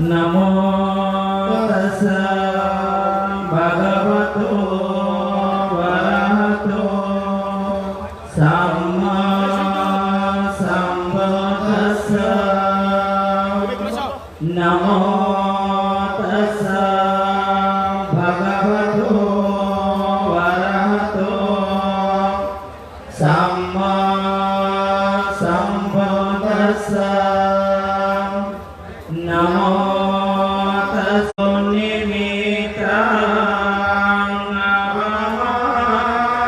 नमो तस्सा भगवतो वरहतो सम्मा सम्बुद्धास्सा नमो तस्सा भगवतो वरहतो सम्मा सम्बुद्धास्सा नमो तस्सा निमित्तं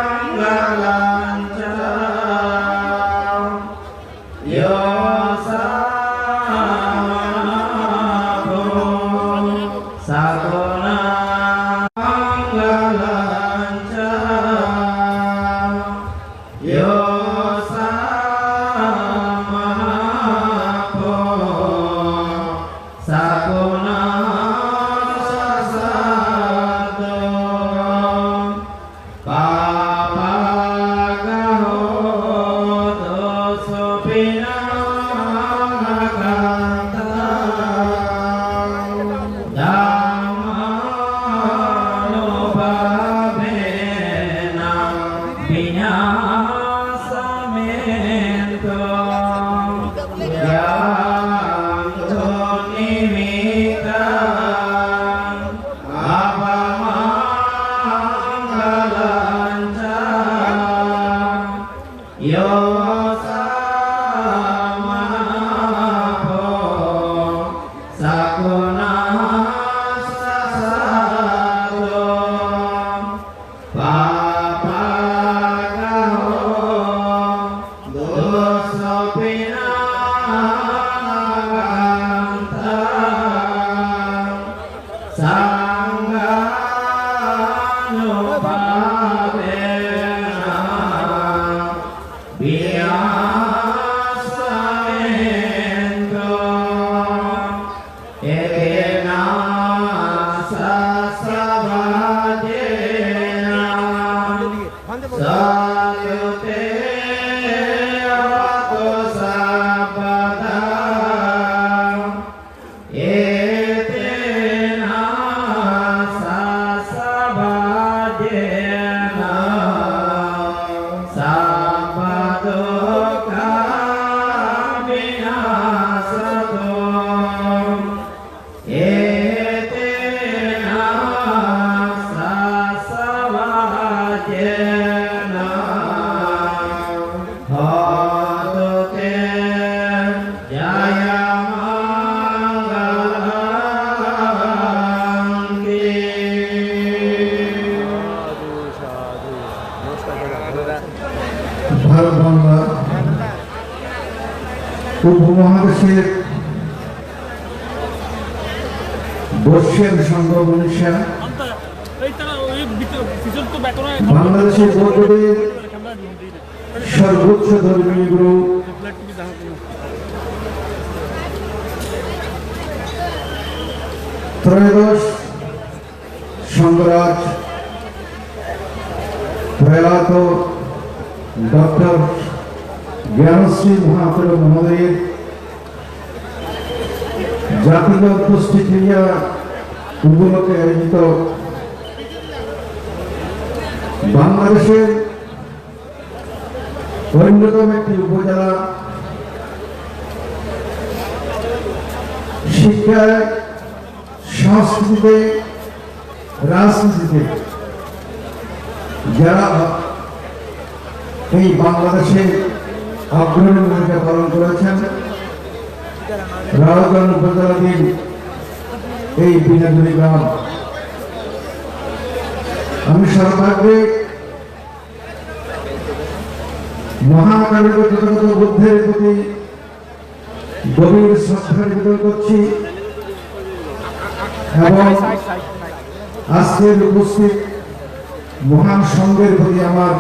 अमङ्गलं च यो सामो सगुणं मङ्गलं च यो ভারত বাংলা উপমহাদেশের বর্ষের সংঘ বাংলাদেশের বৌদ্ধদের সর্বোচ্চ ধর্মীয় গুরু ত্রয়োদশ সংঘরাজ প্রয়াত ডক্টর জ্ঞানশ্রী মহাপ্রভু মহোদয়ের জাতিগত পুষ্টি ক্রিয়া উপলক্ষে আয়োজিত বাংলাদেশের অন্যতম একটি উপজেলা শিক্ষায়, সংস্কৃতিতে, রাজনীতিতে যারা এই বাংলাদেশে অগ্রণী ভূমিকা পালন করেছেন, রাউজান উপজেলাধীন এই বিনাজুরি গ্রাম, আমি সর্বাগ্রে মহাকালী তথাগত বুদ্ধের প্রতি গভীর শ্রদ্ধা নিবেদন করছি এবং আজকের উপস্থিত মহান সংঘের প্রতি আমার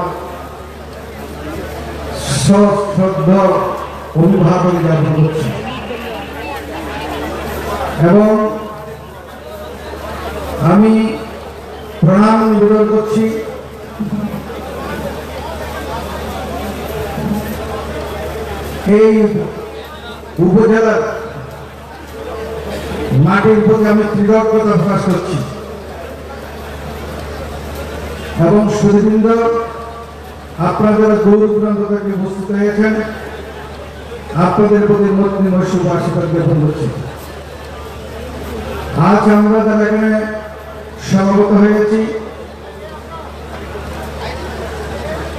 শ্রদ্ধা অভিভাবক জ্ঞাপন করছি এবং আমি প্রণাম নিবেদন করছি এই উপজেলার মাটির প্রতি আমি কৃতজ্ঞতা প্রকাশ করছি। এবং সুধীবৃন্দ, আপনারা যারা দূর দূরান্ত থেকে উপস্থিত হয়েছেন, আপনাদের প্রতি মৈশুভ আশীর্বাদ জ্ঞাপন করছি। আজ আমরা যারা এখানে সমবেত হয়েছি,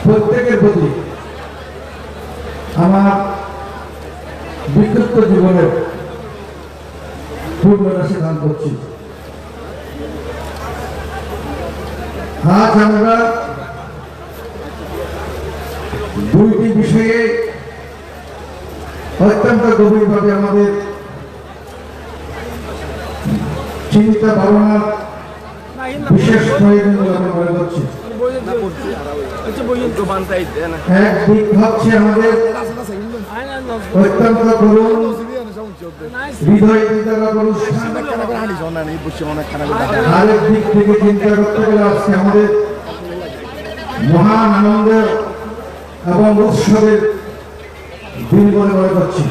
প্রত্যেকের প্রতি আমার বিক্ষিপ্ত জীবনের পূর্ণ রাশি দান করছি। আজ আমরা দুইটি বিষয়ে অত্যন্ত গভীরভাবে আমাদের চিন্তা ভাবনার বিশেষ প্রয়োজন বলে আমি মনে করছি। এক দিক হচ্ছে আমাদের অত্যন্ত করুণ হৃদয় বিদারক অনুষ্ঠান, আরেক দিক থেকে চিন্তা করতে গেলে আজকে আমাদের মহান আনন্দের এবং উৎসবের দিন বলে মনে করছি।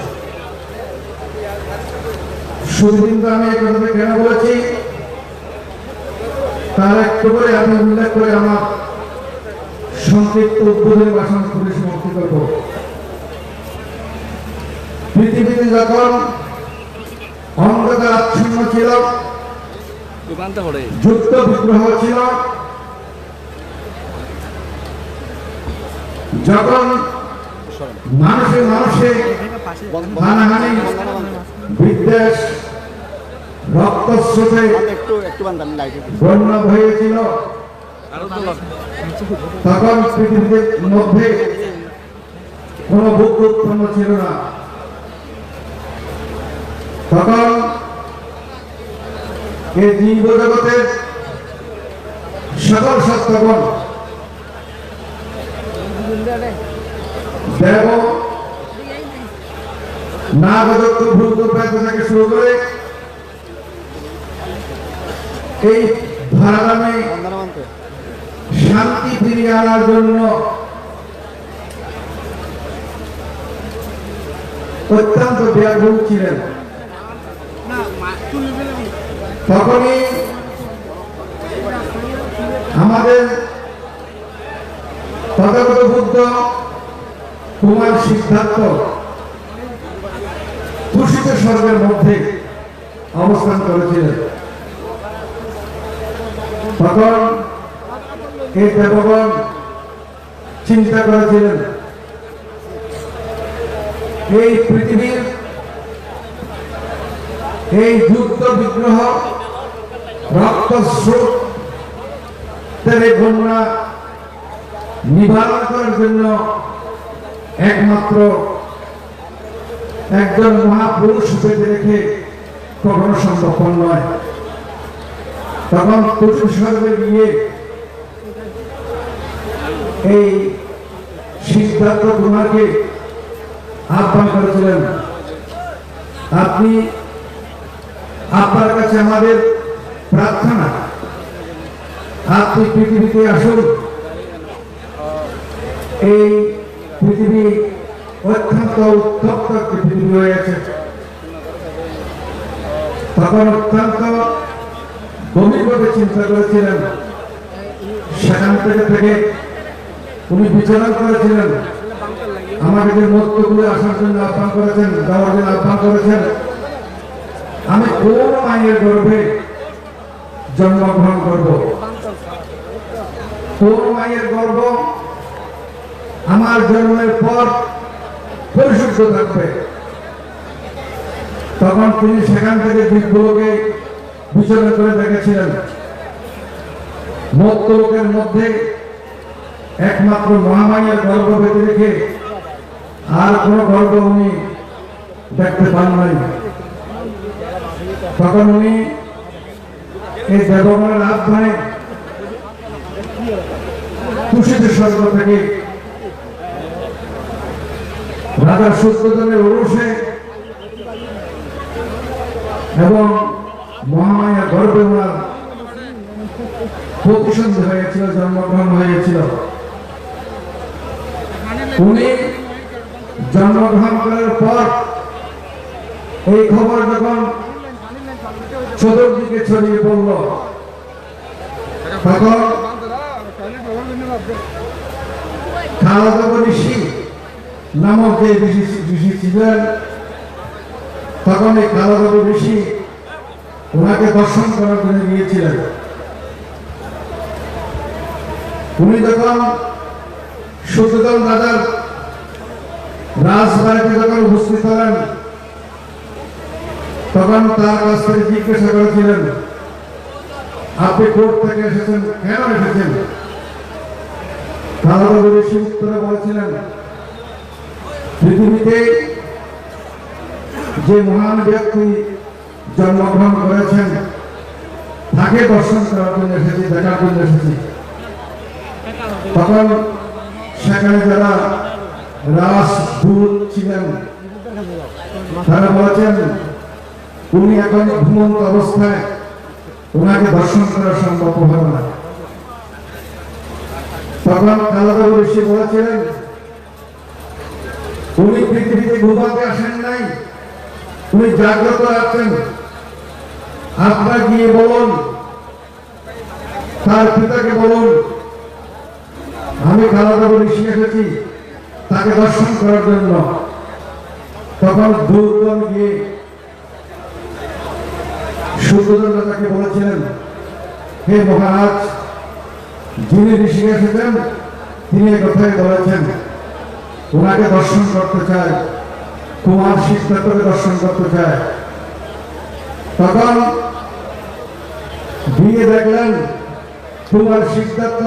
সুদিন আমি এই কথাটা কেন বলেছি তার একটু করে আমি উল্লেখ করে আমার সংক্ষিপ্ত উদ্বোধনী ভাষণ করে সমাপ্তি করব। পৃথিবীতে যখন অন্ধকার আচ্ছন্ন ছিল, যুদ্ধ বিগ্রহ ছিল, যখন মানুষে মানুষে হানাহানি, বিদ্বেষ, রক্তস্রোতে বন্যা হয়েছিল, তখন পৃথিবীর মধ্যে কোন বুক উৎপন্ন ছিল না। তখন এই জীব জগতের সকল সত্যগণ দেব নাগদত্ত ভূত প্রান্ত থেকে শুরু করে এই ধারামে শান্তি ফিরিয়ে আনার জন্য অত্যন্ত ব্যাকুল ছিলেন। তখনই আমাদের তথাগত বুদ্ধ কুমার সিদ্ধার্থ তুষিত স্বর্গের মধ্যে অবস্থান করেছিলেন। তখন এই দেবগণ চিন্তা করেছিলেন এই পৃথিবীর এই যুদ্ধ বিগ্রহ রক্তস্রোত বন্যা নিবারণ করার জন্য একমাত্র একজন মহাপুরুষ বেঁধে রেখে কখনো সম্ভব নয়। তখন তুষিত স্বর্গে গিয়ে এই সিদ্ধার্থ কুমারকে আহ্বান করেছিলেন, আপনি আপনার কাছে আমাদের প্রার্থনা, আপনি পৃথিবীতে আসুন। এই পৃথিবী অত্যন্ত উত্তপ্ত একটি পৃথিবী হয়েছে। তখন অত্যন্ত গভীরভাবে চিন্তা করেছিলেন, সেখান থেকে উনি বিচরণ করেছিলেন, আমাকে যে মধ্যগুলো আসার জন্য আহ্বান করেছেন, যাওয়ার জন্য আহ্বান করেছেন, আমি কোন মায়ের গর্ভে জন্মগ্রহণ করব, কোন মায়ের গর্ভ আমার জন্মের পর পরিশুদ্ধ থাকবে। তখন তিনি সেখান থেকে দিকগুলোকে বিচরণ করে দেখেছিলেন, মধ্যলোকের মধ্যে একমাত্র মহামায়ের গর্ভ বেঁধে রেখে আর কোন গর্ভ উনি দেখতে পান নাই। তখন উনি এই দেবগণের আহ্বানে তুষিত স্বর্গ থেকে রাজা সূর্যদেবের ওরসে এবং মহামায়া গর্ভে ওনার প্রতিসন্ধি হয়েছিল, জন্মগ্রহণ হয়েছিল। উনি জন্মগ্রহণ করার পর এই খবর যখন চতুর্দিকে ছড়িয়ে পড়ল। তখন খালাদা ঋষি নামক যে ঋষি ছিলেন, তখন এই খালাদা ঋষি ওনাকে দর্শন করার জন্য গিয়েছিলেন। উনি যখন শুদ্ধোধন রাজার রাজবাড়িতে যখন উপস্থিত হলেন, তখন তার কাছ থেকে জিজ্ঞাসা করেছিলেন, আপনি কোর্ট থেকে এসেছেন, কেন এসেছেন? খালাদা ঋষি উত্তরে বলেছিলেন, পৃথিবীতে যে মহান ব্যক্তি জন্মগ্রহণ করেছেন তাকে দর্শন করার জন্য এসেছি, দেখার জন্য এসেছি। তখন সেখানে যারা রাজদূত ছিলেন তারা বলেছেন, উনি এখন ঘুমন্ত অবস্থায়, ওনাকে দর্শন করা সম্ভব হবে না। তখন খালাদা ঋষি বলেছিলেন, উনি পৃথিবীতে ঘুমাতে আসেন নাই, উনি জাগ্রত আছেন। আপনারা গিয়ে বলুন, তার পিতাকে বলুন, আমি খালাদা ঋষি এসেছি তাকে দর্শন করার জন্য। তখন দুর্গম গিয়ে শুদ্ধোধন তাকে বলেছিলেন, হে মহারাজ, যিনি ঋষি এসেছেন তিনি এই কথাই বলেছেন, ওনাকে দর্শন করতে চায়, কুমার সিদ্ধার্থকে দর্শন করতে চায়। তখন গিয়ে দেখলেন কুমার সিদ্ধার্থ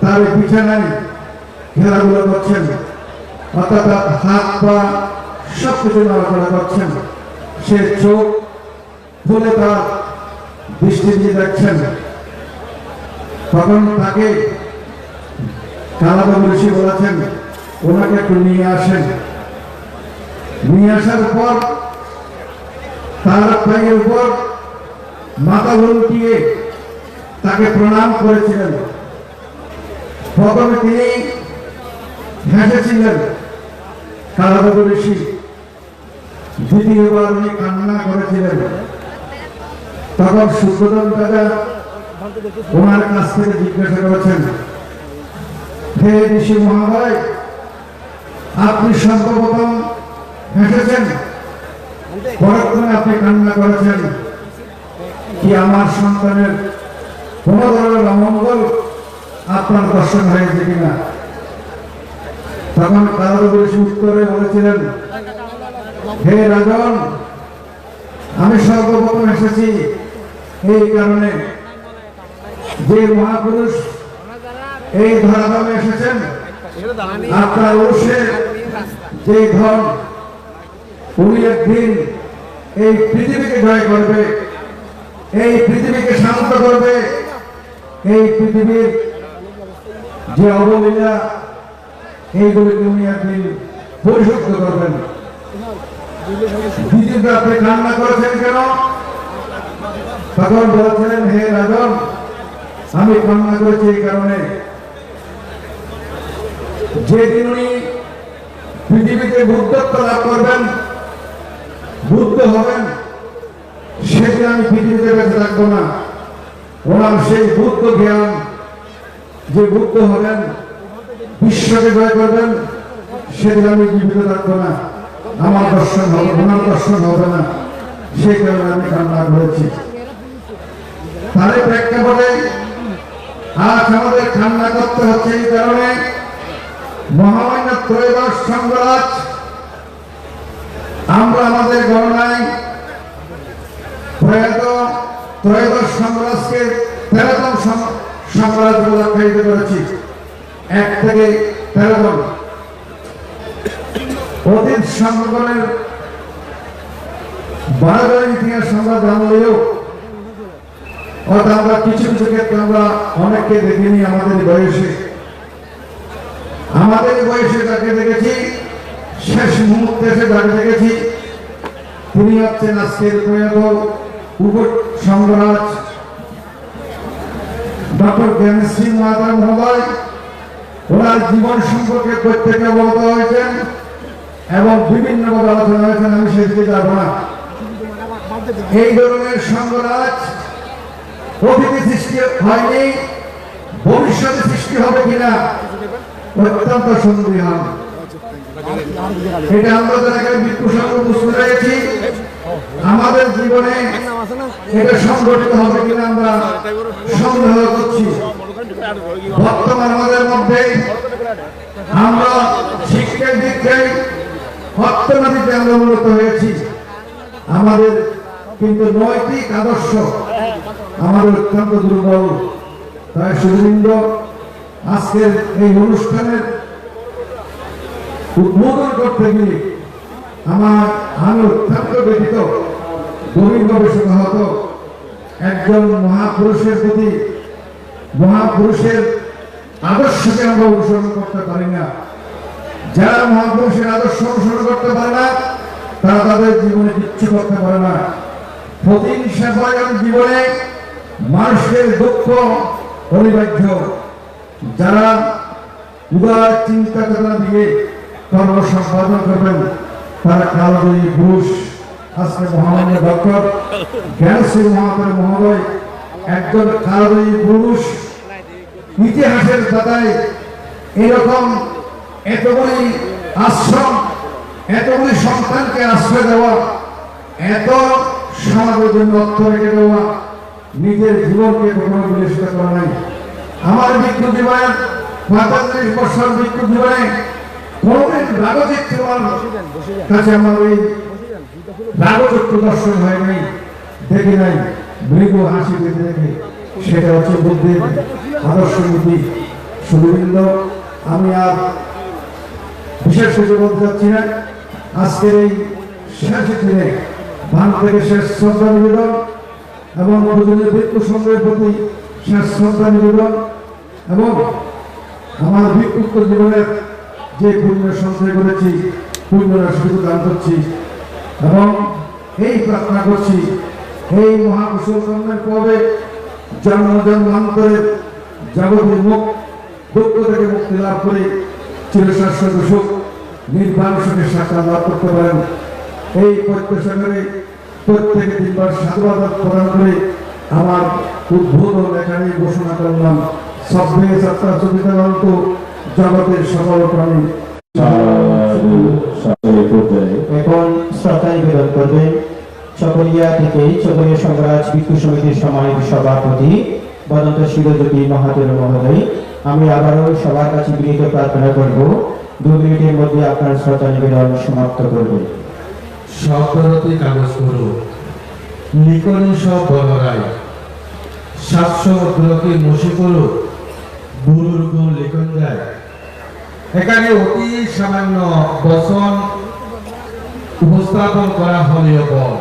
তার বিছানায় খেলাধুলা করছেন, অর্থাৎ হাত পা সবকিছু নড়াচড়া করছেন। সে চোখ তুলে তার দৃষ্টি দিয়ে দেখছেন। তখন তাকে খালাদা ঋষি বলেছেন, ওনাকে একটু নিয়ে আসেন। নিয়ে আসার পর তার পায়ের উপর মাথা লুটিয়ে তাকে প্রণাম করেছিলেন। প্রথমে তিনি হেসেছিলেন খালাদা ঋষি, দ্বিতীয়বার উনি কান্না করেছিলেন। তখন শুদ্ধোধন রাজা ওনার কাছ থেকে জিজ্ঞাসা করেছেন, হে ঋষি মহাশয়, আপনি সর্বপ্রথম হেসেছেন, পরক্ষণে আপনি কান্না করেছেন, কি আমার সন্তানের কোন ধরনের অমঙ্গল আপনার দর্শন হয়েছে কিনা? তখন খালাদা ঋষি উত্তরে বলেছিলেন, হে রাজন, আমি সর্বপ্রথম এসেছি এই কারণে, যে মহাপুরুষ এই ধরাধামে এসেছেন, আপনার ঔষধ যে ধন, উনি একদিন এই পৃথিবীকে জয় করবে, এই পৃথিবীকে শান্ত করবে, এই পৃথিবীর যে অবলীলা এইগুলিকে উনি একদিন পরিশুদ্ধ করবেন। দ্বিতীয়ত আপনি কান্না করেছেন কেন? তখন বলছিলেন, হে রাজন, আমি কান্না করেছি এই কারণে, যেদিন উনি পৃথিবীতে বুদ্ধত্ব লাভ করবেন, বুদ্ধ হবেন, সেদিন আমি পৃথিবীতে বেঁচে থাকবো না। ওনার সেই বুদ্ধ জ্ঞান, যে বুদ্ধ হবেন, বিশ্বকে জয় করবেন, সেদিন আমি জীবিত থাকবো না, আমার দর্শন হবে, ওনার দর্শন হবে না। সেই কারণে আমি কান্না করেছি। তার প্রেক্ষাপটে আজ আমাদের কান্না করতে হচ্ছে এই কারণে, মহামান্য ত্রয়োদশ সংঘরাজ, আমরা আমাদের গণনায় প্রয়াত ত্রয়োদশ সংঘরাজকে 13তম সংঘরাজ বলে আখ্যায়িত করেছি। 1 থেকে 13 জন অতীত সংগঠনের 12 জনের ইতিহাস আমরা জানলেও, অর্থাৎ আমরা কিছু কিছু ক্ষেত্রে আমরা অনেককে দেখিনি। আমাদের বয়সে যাকে দেখেছি, শেষ মুহূর্তে এসে যাকে দেখেছি, তিনি হচ্ছেন আজকের প্রয়াত উপ সংঘরাজ ডক্টর জ্ঞানশ্রী মহাতারা মহোদয়। ওনার জীবন সম্পর্কে প্রত্যেকে অবগত হয়েছেন এবং বিভিন্নভাবে আলোচনা হয়েছেন, আমি সেদিকে যাব না। এই ধরনের সংঘরাজ অতীতে সৃষ্টি হয়নি, ভবিষ্যতে সৃষ্টি হবে কিনা অত্যন্ত সন্দেহান। এটা আমরা যারা এখানে ভিক্ষু সংঘ বুঝতে পেরেছি, আমাদের জীবনে এটা সংগঠিত হবে কিনা আমরা সন্দেহ করছি। বর্তমান আমাদের মধ্যে আমরা শিক্ষার দীক্ষায় অর্থনীতিতে আমরা উন্নত হয়েছি, আমাদের কিন্তু নৈতিক আদর্শ আমাদের অত্যন্ত দুর্বল। তাই সুবৃন্দ, আজকের এই অনুষ্ঠানের উদ্বোধন করতে গিয়ে আমি অত্যন্ত ব্যথিত, গভীর গবেষণা হতো একজন মহাপুরুষের প্রতি, মহাপুরুষের আদর্শকে আমরা অনুসরণ করতে পারি না। যারা মহাপুরুষের আদর্শ অনুসরণ করতে পারে না, তারা তাদের জীবনে কিচ্ছু করতে পারে না। প্রতিহিংসা জীবনে মানুষের দুঃখ অনিবার্য। যারা উদার চিন্তা চেতনা দিয়ে কর্ম সম্পাদন করবেন, তারা কালজয়ী পুরুষ। আজকে মহামান্য ডক্টর জ্ঞানশ্রী মহাপুর মহোদয় একজন কালজয়ী পুরুষ। ইতিহাসের দাতায় এরকম এতগুলি আশ্রম, এতগুলি সন্তানকে আশ্রয় দেওয়া, এত সমাজের জন্য অর্থ রেখে দেওয়া, নিজের জীবনকে কখনো বিবেচিত করা নাই। আমার ভিক্ষু জীবনের 45 বছর ভিক্ষু জীবনে কোনদিন রাগচিত্র কাছে আমার ওই রাগচিত্র দর্শন হয় নাই, দেখি নাই। মৃদু হাসি পেতে দেখে সেটা হচ্ছে বুদ্ধির আদর্শ নীতি। সুবৃন্দ, আমি আর বিশেষ কিছু বলতে চাচ্ছি না। আজকের এই শেষ দিনে ভান থেকে শেষ শ্রদ্ধা নিবেদন এবং প্রয়োজনীয় ভিক্ষু সংঘের প্রতি শেষ শ্রদ্ধা নিবেদন এবং আমার ভিক্ষুত্ব জীবনের যে পুণ্য সঞ্চয় করেছি, পুণ্য রাশি দান করছি এবং এই প্রার্থনা করছি, এই মহাকুশলের পরে জন্ম জন্মান্তরের যাবতীয় দুঃখ থেকে মুক্তি লাভ করে চিরশাশ্বত সুখ নির্বাণ সুখের সাক্ষাৎ লাভ করতে পারেন। এই প্রত্যাশা করে প্রত্যেকে 3 বার সাধুবাদ প্রদান করে আমার উদ্বোধন এখানে ঘোষণা করলাম। সব্বে যাত্রা চলিত জগতের সকল প্রাণী। এখন শ্রদ্ধা নিবেদন করবেন চকরিয়া থেকে চকরিয়া সংঘরাজ ভিক্ষু সমিতির সম্মানিত সভাপতি বদন্ত শিরজ্যোতি মহাদেব মহোদয়। আমি আবারও সবার কাছে বিনীত প্রার্থনা করব 2 মিনিটের মধ্যে আপনার শ্রদ্ধা নিবেদন সমাপ্ত করবেন। শব্দরতি কাগজ করো, লিখনি সব বলরায়, 700 অগ্রকে মশি করো, গুরুর গুণ লিখন যায়। এখানে অতি সামান্য বচন উপস্থাপন করা হলেও বল,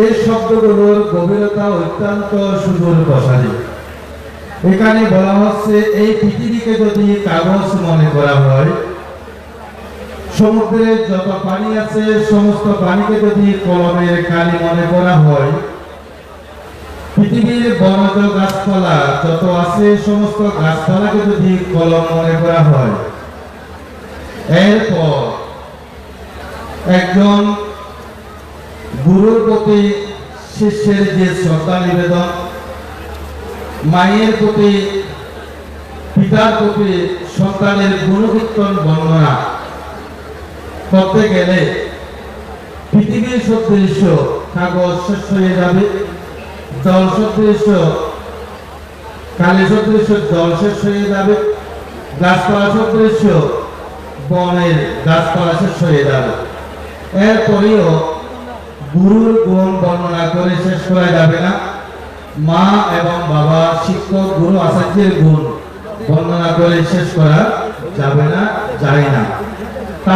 এই শব্দগুলোর গভীরতা অত্যন্ত সুদূর প্রসারী। এখানে বলা হচ্ছে এই পৃথিবীকে যদি কাগজ মনে করা হয়, সমুদ্রে যত পানি আছে সমস্ত পানিকে যদি কলমের কালি মনে করা হয়, পৃথিবীর বনজ গাছপালা যত আছে সমস্ত গাছপালাকে যদি কলম মনে করা হয়, এরপর একজন গুরুর প্রতি শিষ্যের যে শ্রদ্ধা নিবেদন, মায়ের প্রতি পিতার প্রতি সন্তানের গুণকীর্তন বর্ণনা করতে গেলে পৃথিবীর সদৃশ্য কাগজ শেষ হয়ে যাবে, জল সদৃশ্য কালি সদৃশ্য জল শেষ হয়ে যাবে, গাছপালা সদৃশ্য বনের গাছপালা শেষ হয়ে যাবে। এরপরেও গুরুর গুণ বর্ণনা করে শেষ করা যাবে না। মা এবং বাবা, শিক্ষক, গুরু, আচার্যের গুণ বর্ণনা করে শেষ করা যাবে না, যায় না।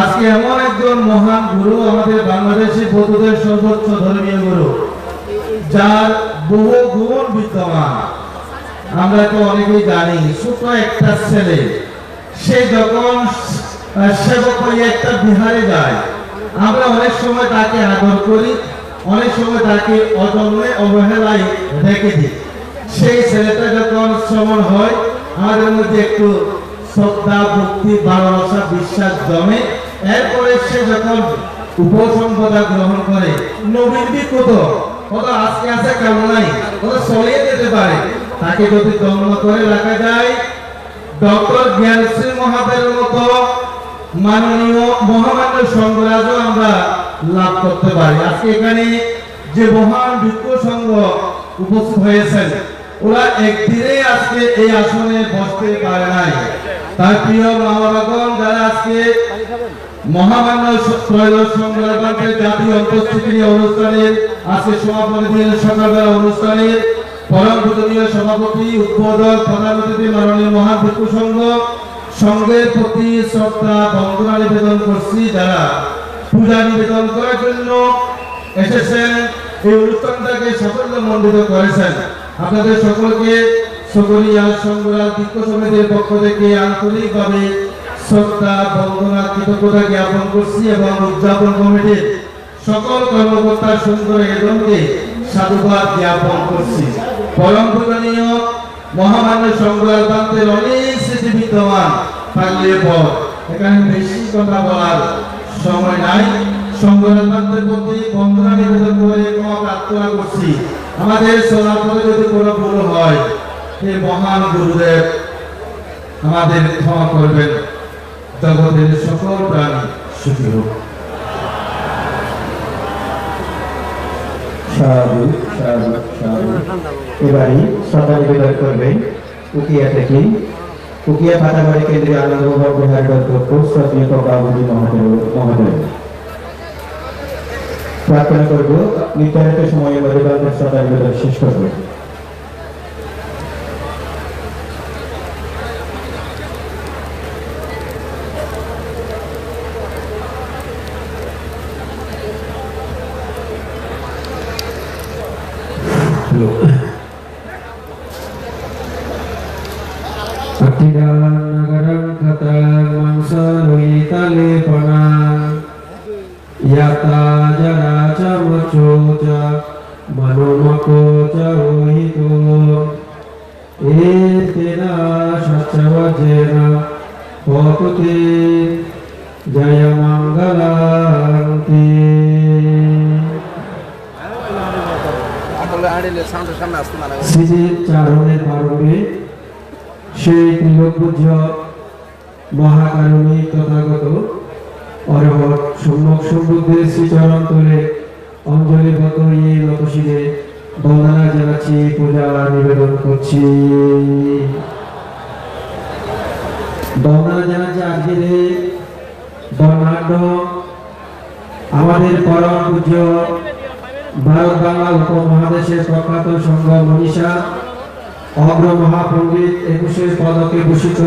আজকে এমন একজন মহান গুরু আমাদের বাংলাদেশি বৌদ্ধদের সর্বোচ্চ ধর্মীয় গুরু, যার বহু গুণ বিদ্যমান। আমরা তো অনেকেই জানি, ছোট একটা ছেলে সে যখন সেবক হয়ে একটা বিহারে যায়, আমরা অনেক সময় তাকে আদর করি, অনেক সময় তাকে অজন্মে অবহেলায় রেখে দিই। সেই ছেলেটা যখন শ্রমণ হয়, আমাদের মধ্যে একটু শ্রদ্ধা, ভক্তি, ভালোবাসা, বিশ্বাস জমে। এরপরে সে যখন উপসম্পদা গ্রহণ করে নবীনবী কত আজকে আছে কেমন নাই কত চলিয়ে যেতে পারে, তাকে যদি দমন করে রাখা যায় ডক্টর জ্ঞানশ্রী মহাদেবের মতো মাননীয় মহামান্য সংঘরাজও আমরা লাভ করতে পারি। আজকে এখানে যে মহান ভিক্ষু সংঘ উপস্থিত হয়েছেন ওরা একদিনে আজকে এই আসনে বসতে পারে নাই। তার প্রিয় মহাবাগন যারা আজকে মহামান্য ত্রয়োদশ সংঘরাজের জাতীয় উপস্থিতি অনুষ্ঠানের আজকে সমাপনী দিন সকালবেলা অনুষ্ঠানের পরম পূজনীয় সভাপতি উদ্বোধক প্রধান অতিথি মাননীয় মহান ভিক্ষু সংঘ সংঘের প্রতি শ্রদ্ধা বন্দনা নিবেদন করছি, যারা পূজা নিবেদন করার জন্য এসেছেন এই অনুষ্ঠানটাকে সাফল্যমণ্ডিত করেছেন। আপনাদের সকলকে সকলিয়া সংঘরাজ ভিক্ষু সমিতির পক্ষ থেকে আন্তরিকভাবে শ্রদ্ধা বন্দনা কৃতজ্ঞতা জ্ঞাপন করছি এবং উদযাপন কমিটির সকল কর্মকর্তা সুন্দর এজনকে সাধুবাদ জ্ঞাপন করছি। পরম পূজনীয় মহামান্য সংঘরাজ প্রান্তের অনেক স্মৃতি বিদ্যমান থাকলে পর এখানে বেশি কথা বলার সময় নাই। সংঘরাজ প্রান্তের প্রতি বন্দনা নিবেদন করে ক্ষমা প্রার্থনা করছি। আমাদের চলার পথে যদি কোনো ভুল হয় এই মহান গুরুদেব আমাদের ক্ষমা করবেন। জগতের সকল প্রাণী সুখী হোক। সাধু সাধু সাধু। এবারে শ্রদ্ধা নিবেদন করবেন উকিয়া থেকে উকিয়া ফাটাবাড়ি কেন্দ্রীয় আনন্দবাগ বিহারের অধ্যক্ষ শ্রদ্ধেয় বাবুজি মহোদয়। প্রার্থনা করব নির্ধারিত সময়ের মধ্যে তাদের শ্রদ্ধা নিবেদন শেষ করবে। Nagaram kata mangsa luita lepana yata jara chamuchoja manumako charohito etena shachavajena hotuti jaya mangalanti। শ্রীজির চারণের পারবে সেই ত্রিলোকপূজ্য মহাকারণিক তথাগত অরহত সম্যক সম্বুদ্ধের শ্রীচরণ তোলে অঞ্জলিবদ্ধ এই নতশিরে বন্দনা জানাচ্ছি, পূজা নিবেদন করছি। বন্দনা জানাচ্ছি আজকের এই বর্ণাঢ্য আমাদের পরম পূজ্য ভারত বাংলা উপমহাদেশের প্রখ্যাত সংঘ মনীষা অগ্র মহাপণ্ডিত 21 পদকে ভূষিত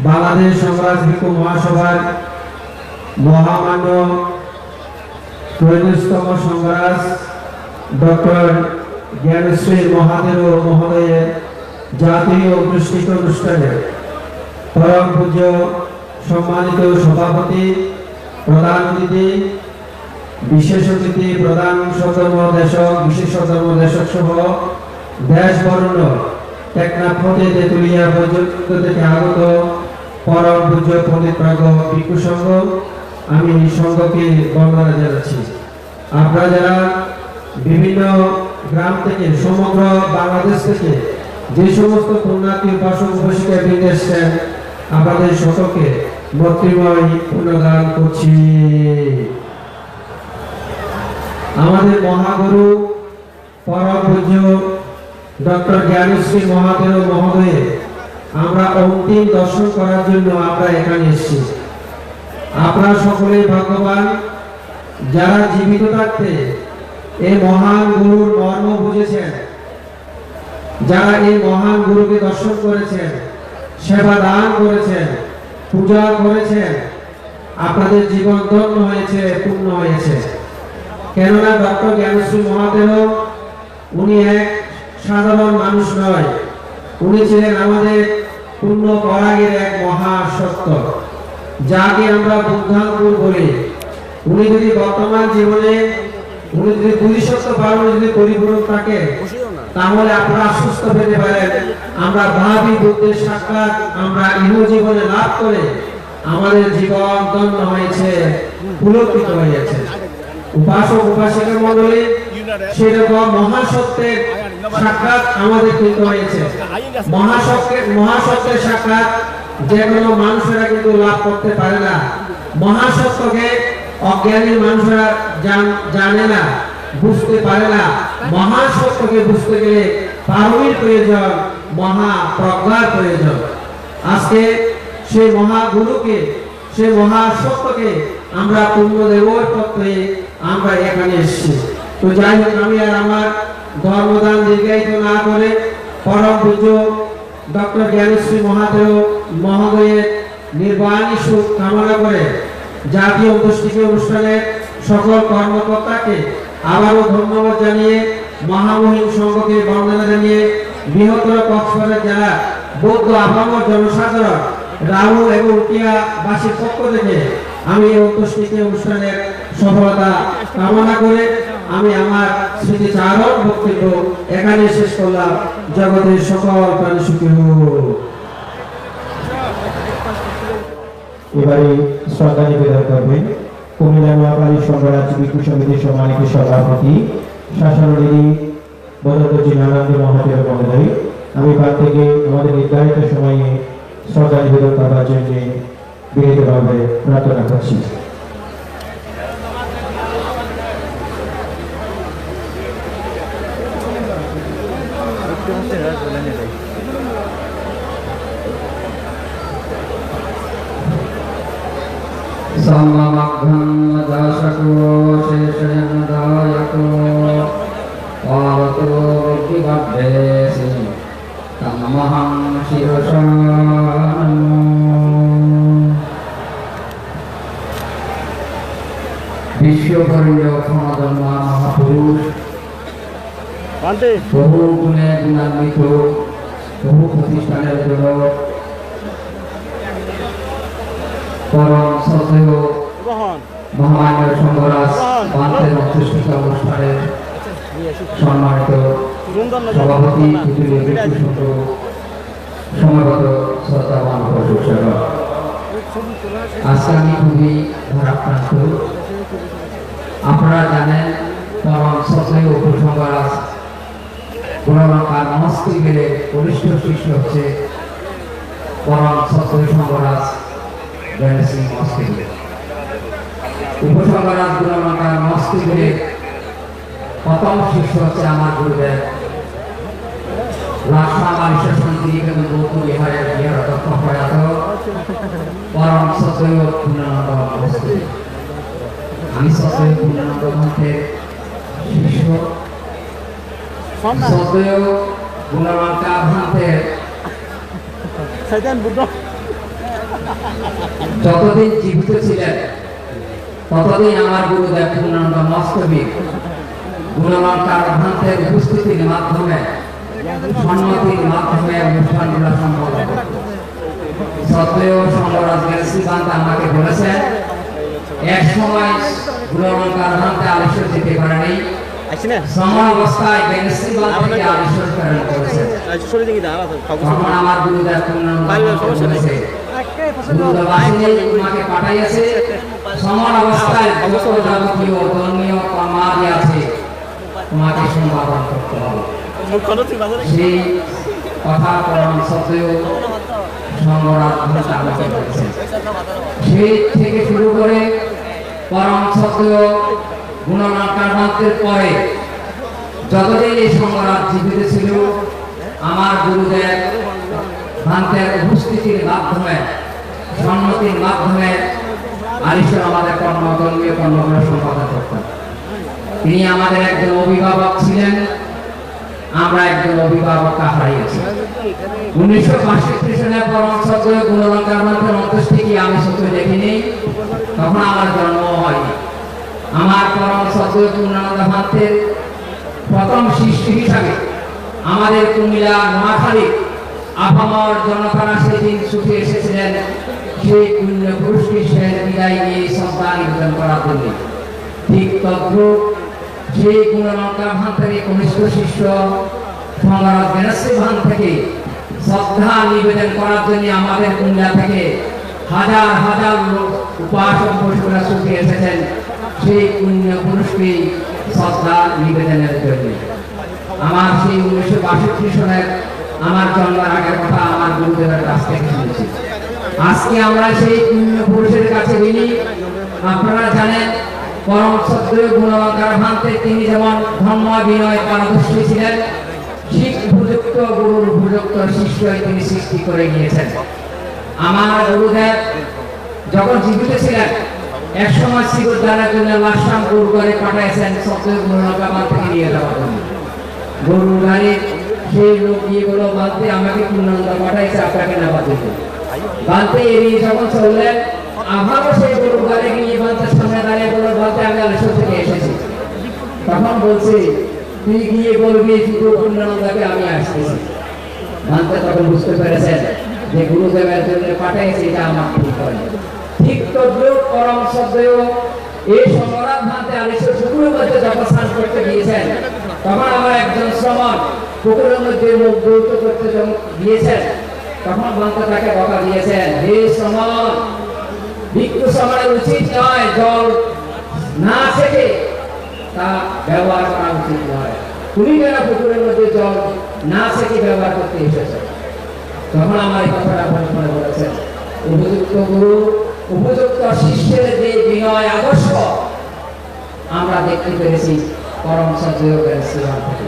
বাংলাদেশ সংঘরাজ ভিক্ষু মহাসভার মহামান্য ত্রয়োদশতম সংঘরাজ ডক্টর জ্ঞানশ্রী মহাদেব মহোদয়ের জাতীয় অনুষ্ঠিত অনুষ্ঠানে পরম পূজ্য সম্মানিত সভাপতি, প্রধান অতিথি, বিশেষ অতিথি, প্রধান সদস্য, বিশেষ সদস্য সহ দেশ বর্ণ টেকনাফ হতে তেতুলিয়া পর্যন্ত থেকে আগত পরম পূজ্য পণ্ডিত প্রাজ্ঞ ভিক্ষু সংঘ, আমি সংঘকে বন্দনা জানাচ্ছি। আপনারা যারা বিভিন্ন গ্রাম থেকে সমগ্র বাংলাদেশ থেকে যে সমস্ত পুণ্যার্থী উপাসক উপাসিকা বৃন্দ এসেছেন আপনাদের সকলকে ভক্তিময় পুণ্যদান করছি। আমাদের মহাগুরু পরম পূজ্য ডক্টর জ্ঞানশ্রী মহাদেব মহোদয়ের আমরা অন্তিম দর্শন করার জন্য আমরা এখানে এসেছি। আপনারা সকলে ভাগ্যবান যারা জীবিত থাকতে এই মহান গুরুর মর্ম বুঝেছেন, যারা এই মহান গুরুকে দর্শন করেছেন, সেবা দান করেছেন, পূজা করেছেন, আপনাদের জীবন ধন্য হয়েছে, পূর্ণ হয়েছে। কেননা ডক্টর জ্ঞানশ্রী মহাদেব উনি এক সাধারণ মানুষ নয়, উনি ছিলেন আমাদের পূর্ণ পরাগের এক মহা সত্য, যাকে আমরা বুদ্ধাঙ্কুর বলি। উনি যদি বর্তমান জীবনে উনি যদি বুদ্ধিসত্ত্ব পালনে যদি পরিপূর্ণ থাকে তাহলে আপনারা আশ্বস্ত পেতে পারেন আমরা ভাবি বুদ্ধের সাক্ষাৎ আমরা ইহ জীবনে লাভ করে আমাদের জীবন ধন্য হয়েছে, পুলকিত হয়েছে। উপাসক উপাসিকা মণ্ডলী সেরকম মহাসত্যের সাক্ষাৎ আমাদের কিন্তু হয়েছে। মহাসত্যের সাক্ষাৎ যে কোনো মানুষেরা কিন্তু লাভ করতে পারে না। মহাসত্যকে অজ্ঞানী মানুষরা জানে না, বুঝতে পারে না। মহাসত্যকে বুঝতে গেলে পারমির প্রয়োজন, মহাপ্রজ্ঞার প্রয়োজন। আজকে সেই মহাগুরুকে, সেই মহাসত্যকে আমরা পূর্ণদেবর তত্ত্বে আমরা এখানে এসেছি। তো যাই হোক, আমি আর আমার ধর্মদান দীর্ঘায়িত না করে পরম পূজ্য ডক্টর জ্ঞানশ্রী মহাদেব মহোদয়ের নির্বাণী সুখ কামনা করে জাতীয় অন্ত্যেষ্টিক্রিয়া অনুষ্ঠানের সকল কর্মকর্তাকে আবারও ধন্যবাদ জানিয়ে, মহামহিম সংঘকে বন্দনা জানিয়ে, বৃহত্তর কক্সবাজার জেলা বৌদ্ধ আপামর জনসাধারণ রাহু এবং উটিয়াবাসীর পক্ষ থেকে আমি এই অন্ত্যেষ্টিক্রিয়া অনুষ্ঠানের সফলতা কামনা করে আমি আমার স্মৃতিচারণ বক্তব্য এখানে শেষ করলাম। জগতের সকল প্রাণী সুখী হোক। এবারে শ্রদ্ধা নিবেদন করবেন কুমিল্লা নোয়াখালী সংঘরাজ্য ভিক্ষু সমিতির সম্মানিত সভাপতি শাসনদিনী বদরুদ্দিন জিনানন্দ মহাদেব মহোদয়। আমি বাদ থেকে আমাদের নির্ধারিত সময়ে শ্রদ্ধা নিবেদন করার জন্য বিনীতভাবে প্রার্থনা করছি। सममग्धं दाशको शेषयनदायको पावतो विबद्धेसि तमहं शिरसा বিশ্ববরেণ্য ক্ষমধর্ম মহাপুরুষ, বহু গুণে গুণান্বিত, বহু প্রতিষ্ঠানের জন্য পরম শ্রদ্ধেয় মহামান্য সংঘরাজ পান্থের অন্ত্যেষ্টিক্রিয়া অনুষ্ঠানের সম্মানিত সভাপতি পৃথিবীর ভিক্ষু সংঘ সমাগত শ্রদ্ধাবান দর্শক, আজকে আমি খুবই ভারাক্রান্ত। আপনারা জানেন পরম শ্রদ্ধেয় উপসংঘরাজ গুণলঙ্কার মহস্তিগের কনিষ্ঠ শিষ্য হচ্ছে পরম শ্রদ্ধেয় সংঘরাজ জ্ঞানশ্রী মহস্তিগিরি। উপসংঘরাজ গুণলঙ্কার মহস্তিগিরির প্রথম শিষ্য হচ্ছে আমার গুরুদেব লাক্ষামার ঈশ্বরশান্তি এবং গৌতম বিহারের বিহার অধ্যক্ষ প্রয়াত পরম শ্রদ্ধেয় পূর্ণানন্দ মহস্তিগিরি। আমি শ্রদ্ধেয় পূর্ণানন্দ মহন্তের শিষ্য, শ্রদ্ধেয় গুণলঙ্কা ভ্রান্তের যতদিন জীবিত ছিলেন ততদিন আমার গুরুদেব পূর্ণানন্দ মহস্তিগিরি গুণলঙ্কার ভ্রান্তের উপস্থিতির মাধ্যমে, সম্মতির মাধ্যমে অনুষ্ঠানগুলো সম্পন্ন করত। শ্রদ্ধেয় সংঘরাজ জ্ঞানশ্রী বান্তা আমাকে বলেছেন এক সময় গুণলঙ্কার ভ্রান্তে আলিশ্বর যেতে পারেনি, সময় অবস্থায় জ্ঞানশ্রী বান্তাকে আলিশ্বর প্রেরণ করেছেন। তখন আমার গুরুদেব পূর্ণানন্দ বলেছে তোমাকে পাঠাইয়াছে, সমান অবস্থায় যত যাবতীয় ধর্মীয় কর্মাদি আছে তোমাকে সম্পাদন করতে হবে। সেই কথা পরম শ্রদ্ধেয় সংঘরাজ আমাকে বলেছেন। সেই থেকে শুরু করে পরম শ্রদ্ধেয় গুণলঙ্কার ভ্রান্তের পরে যতদিন এই সংঘরাজ জীবিত ছিল, আমার গুরুদেব ভ্রান্তের উপস্থিতির মাধ্যমে, সম্মতির মাধ্যমে আলিশ্বর আমাদের ধর্মীয় কর্মগুলো সম্পাদন করতেন। তিনি আমাদের একজন অভিভাবক ছিলেন, আমরা একজন অভিভাবককে হারিয়েছি। 1965 সালে পরম শ্রদ্ধেয় গুণলঙ্কার ভ্রান্তের অন্ত্যেষ্টিক্রিয়া আমি চোখে দেখিনি, তখন আমার জন্ম হয়নি। আমার পরম শ্রদ্ধেয় পূর্ণানন্দ ভ্রান্তের প্রথম শিষ্য হিসাবে আমাদের কুমিল্লা নোয়াখালী আপামর জনতারা সেদিন ছুটে এসেছিলেন সেই পুণ্য পুরুষকে শেষ বিদায় নিয়ে শ্রদ্ধা নিবেদন করার জন্য। ঠিক তদ্রূপ সেই গুণলঙ্কার ভ্রান্তের কনিষ্ঠ শিষ্য সংঘরাজ জ্ঞানশ্রী ভান থেকে শ্রদ্ধা নিবেদন করার জন্য আমাদের কুমিল্লা থেকে হাজার হাজার লোক উপাসক বসুরা ছুটে এসেছেন সেই পুণ্য পুরুষকে শ্রদ্ধা নিবেদনের জন্য। আমার সেই 1962 সনের আমার জন্মের আগের কথা আমার গুরুদেবের কাছ থেকে শুনেছি। আজকে আমরা সেই পুণ্য পুরুষের কাছে ঋণী। আপনারা জানেন পরম শ্রদ্ধেয় গুণবতার ভান্তে তিনি যেমন ধর্ম বিনয় পারদর্শী ছিলেন, শিখ উপযুক্ত গুরুর উপযুক্ত শিষ্যই তিনি সৃষ্টি করে গিয়েছেন। আমার গুরুদেব যখন জীবিত ছিলেন এক সময় শিবদানের জন্য লাশাম গরু করে পাঠাইছেন শ্রদ্ধেয় গুণবান থেকে নিয়ে যাওয়ার জন্য। গরু গাড়ি সেই লোক গিয়ে বলো বাঁধতে আমাকে পূর্ণানন্দ পাঠাইছে আপনাকে নেওয়ার জন্য। বাঁধতে এড়িয়ে যখন চললেন আবারও সেই গরু গাড়ি গিয়ে বাঁধতে সামনে দাঁড়িয়ে বলো বাঁধতে আমি আলেশ্বর থেকে এসেছি। তখন বলছি তুই গিয়ে বলবি শুধু পূর্ণানন্দকে আমি আসতেছি। বাঁধতে তখন বুঝতে পেরেছেন যে গুরুদেবের জন্য পাঠাইছে এটা আমার ঠিক করে। ঠিক তদ্রূপ পরম শ্রদ্ধেয় এই সম্রাট ভান্তে আলেশ্বর পুকুরের মধ্যে যখন স্নান করতে গিয়েছেন তখন আমার একজন শ্রমণ পুকুরের মধ্যে মুখ দৌত করতে গিয়েছেন। তখন ভান্তে তাকে বকা দিয়েছেন, হে শ্রমণ, ভিক্ষু শ্রমণের উচিত নয় জল না থেকে তা ব্যবহার করা উচিত নয়। তুমি কেন পুকুরের মধ্যে জল না থেকে ব্যবহার করতে এসেছো? তখন আমার এই কথাটা মনে বলেছেন, উপযুক্ত গুরু উপযুক্ত শিষ্যের যে বিনয় আদর্শ আমরা দেখতে পেরেছি পরম শ্রদ্ধেয় শ্রীরাম থেকে।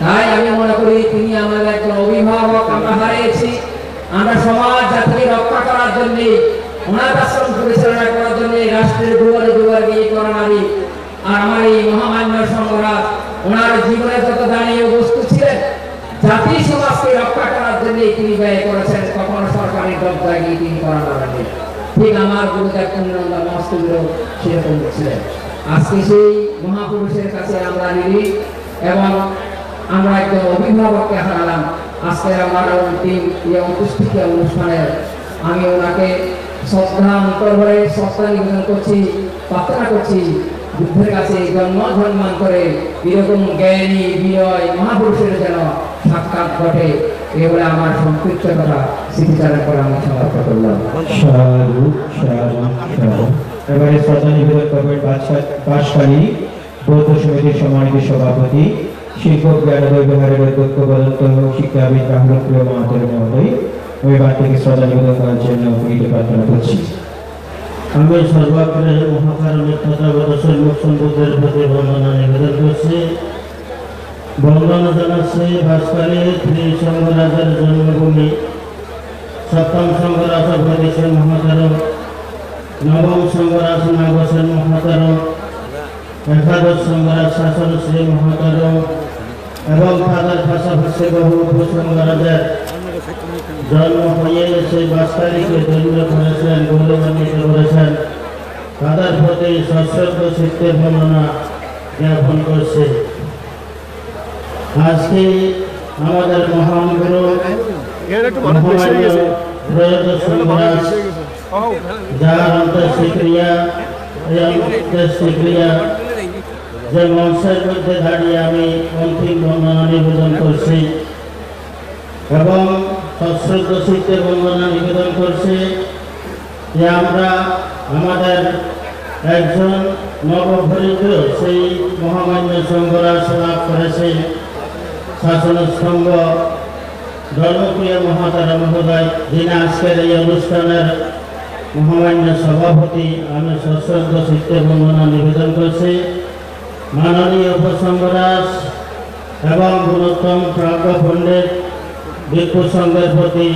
তাই আমি মনে করি তিনি আমাদের একজন অভিভাবক আমরা হারিয়েছি। আমরা সমাজ জাতিকে রক্ষা করার জন্য অনাথ আশ্রম পরিচালনা করার জন্য রাষ্ট্রের দুয়ারে দুয়ারে গিয়ে করানারি আর আমার এই মহামান্য সংগ্রাম ওনার জীবনে যত দাঁড়িয়ে বস্তু ছিলেন জাতি সমাজকে রক্ষা করার জন্য তিনি ব্যয় করেছেন। কখনো সরকারি দপ্তরে গিয়ে তিনি করানারি। ঠিক আমার গুরুদেব পূর্ণানন্দ মহাস্তবীরও সেরকম ছিলেন। আজকে সেই মহাপুরুষের কাছে আমরা ঋণী এবং আমরা একজন অভিভাবককে হারালাম। আজকে আমার অন্তিম অন্ত্যেষ্টিক্রিয়া অনুষ্ঠানের আমি ওনাকে শ্রদ্ধা অন্তর্ভরে শ্রদ্ধা নিবেদন করছি, প্রার্থনা করছি বুদ্ধের কাছে জন্মান করে এরকম জ্ঞানী বিনয় মহাপুরুষের যেন সাক্ষাৎ ঘটে। এগুলো আমার সংক্ষিপ্ত কথা স্মৃতিচারণ করে আমি সমাপ্ত করলাম। সাধু সাধু সাধু। এবারে শ্রদ্ধা নিবেদন করবেন বাঁশখালী বৌদ্ধ সমিতির সম্মানিত সভাপতি শিক্ষক জ্ঞানোদয় বিহারের অধ্যক্ষ বদন্ত শিক্ষাবিদ রাহুল প্রিয় মহাতের মহোদয়। ওই বার্তাকে শ্রদ্ধা নিবেদন করার জন্য উপনীত প্রার্থনা করছি। আমি সর্বাগ্রে মহাকারণিক তথাগত সম্মুখ সম্বুদ্ধের প্রতি বন্দনা নিবেদন করছি। বন্দনা জানাচ্ছি বাঁশখালী শ্রী সংঘরাজের জন্মভূমি সপ্তম সংঘরাজ অভ্যদেশের মহাতারক, নবম সংঘরাজ নাগসেন মহাতারক, একাদশ সংঘরাজ শাসন শ্রী মহাতারক এবং তাদের পাশাপাশি বহু উপসংঘরাজের জন্ম হয়ে সেই বাঁশখালীকে দৈন্য করেছেন, গৌরবান্বিত করেছেন। তাদের প্রতি সশ্রদ্ধ চিত্তের বন্দনা জ্ঞাপন করছে। আজকে আমাদের মহান গুরু মহামান্য ত্রয়োদশ সংঘরাজ যার অন্ত্যেষ্টিক্রিয়া এই অন্ত্যেষ্টিক্রিয়া যে মঞ্চের মধ্যে দাঁড়িয়ে আমি অন্তিম বন্দনা নিবেদন করছি এবং সশ্রদ্ধ চিত্তে বন্দনা নিবেদন করছি যে আমরা আমাদের একজন নবভরিত সেই মহামান্য সংঘরাজ লাভ করেছে শাসন স্তম্ভ ধর্মপ্রিয় মহাতারা মহোদয়, যিনি আজকের এই অনুষ্ঠানের মহামান্য সভাপতি। আমি সশ্রদ্ধ চিত্তে বন্দনা নিবেদন করছি মাননীয় উপসংঘরাজ এবং গুণোত্তম প্রাজ্ঞ পণ্ডিত ভিক্ষু সংঘের প্রতি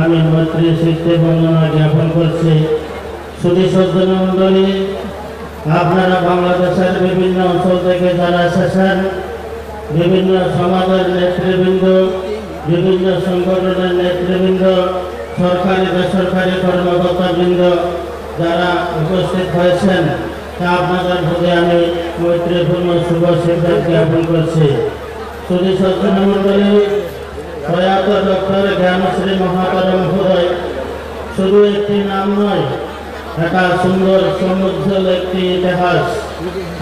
আমি মৈত্রী চিত্তে বন্দনা জ্ঞাপন করছি। শুধু সজ্জন মণ্ডলী, আপনারা বাংলাদেশের বিভিন্ন অঞ্চল থেকে যারা এসেছেন, বিভিন্ন সমাজের নেতৃবৃন্দ, বিভিন্ন সংগঠনের নেতৃবৃন্দ, সরকারি বেসরকারি কর্মকর্তাবৃন্দ যারা উপস্থিত হয়েছেন, তা আপনাদের প্রতি আমি মৈত্রীপূর্ণ শুভ শ্রদ্ধা জ্ঞাপন করছি। শুধু সজ্জন মণ্ডলী, প্রয়াত ডক্টর জ্ঞানশ্রী মহাতারা মহোদয় শুধু একটি নাম নয়, একটা সুন্দর সমুজ্জ্বল একটি ইতিহাস।